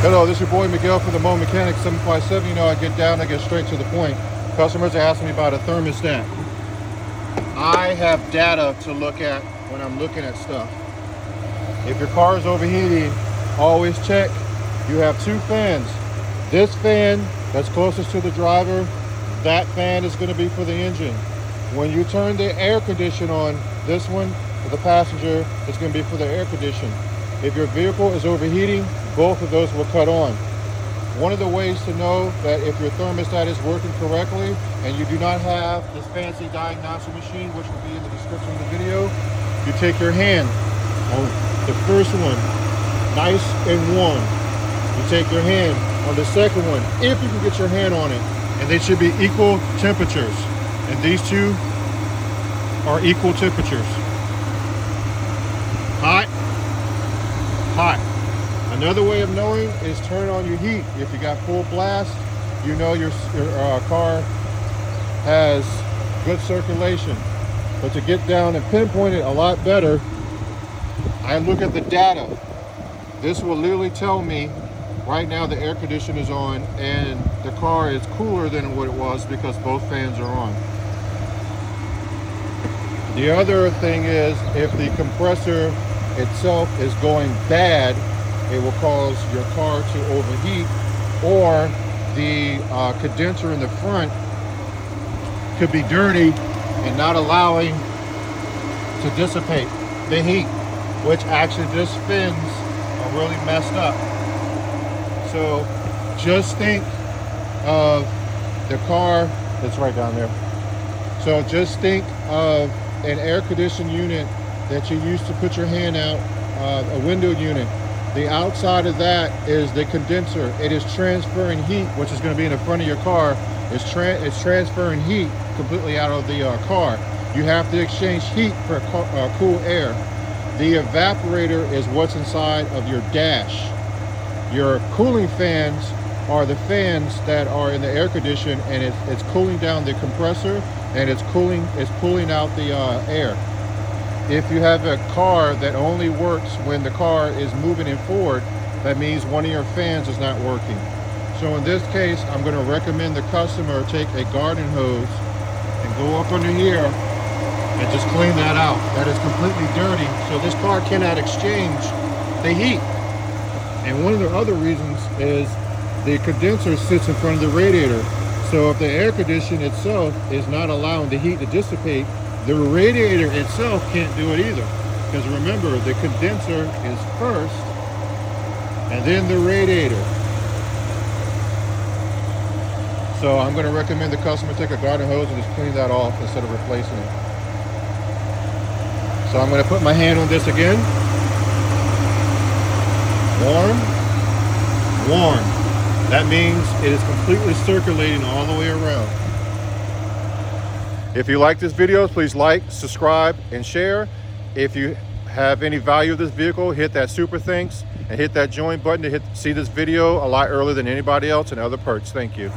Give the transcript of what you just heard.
Hello, this is your boy Miguel from the Mobile Mechanic 757. You know, I get down, I get straight to the point. Customers are asking me about a thermostat. I have data to look at when I'm looking at stuff. If your car is overheating, always check. You have two fans. This fan that's closest to the driver, that fan is going to be for the engine. When you turn the air conditioner on, this one for the passenger is going to be for the air conditioner. If your vehicle is overheating, both of those will cut on. One of the ways to know that if your thermostat is working correctly and you do not have this fancy diagnostic machine, which will be in the description of the video, you take your hand on the first one, nice and warm. You take your hand on the second one, if you can get your hand on it, and they should be equal temperatures. And these two are equal temperatures. Hot, hot. Another way of knowing is turn on your heat. If you got full blast, you know your car has good circulation. But to get down and pinpoint it a lot better, I look at the data. This will literally tell me right now the air conditioner is on and the car is cooler than what it was because both fans are on. The other thing is, if the compressor itself is going bad, it will cause your car to overheat, or the condenser in the front could be dirty and not allowing to dissipate the heat, which actually just fins are really messed up. So just think of the car that's right down there. So just think of an air conditioning unit that you used to put your hand out, a window unit. The outside of that is the condenser. It is transferring heat, which is going to be in the front of your car. It's transferring heat completely out of the car. You have to exchange heat for cool air. The evaporator is what's inside of your dash. Your cooling fans are the fans that are in the air conditioner, and it's cooling down the compressor, and it's pulling out the air. If you have a car that only works when the car is moving in forward, that means one of your fans is not working. So in this case, I'm going to recommend the customer take a garden hose and go up under here and just clean that out. That is completely dirty, so this car cannot exchange the heat. And one of the other reasons is the condenser sits in front of the radiator. So if the air conditioner itself is not allowing the heat to dissipate, the radiator itself can't do it either. Because remember, the condenser is first, and then the radiator. So I'm going to recommend the customer take a garden hose and just clean that off instead of replacing it. So I'm going to put my hand on this again. Warm, warm. That means it is completely circulating all the way around. If you like this video, please like, subscribe, and share. If you have any value of this vehicle, hit that super thanks and hit that join button to see this video a lot earlier than anybody else and other perks. Thank you.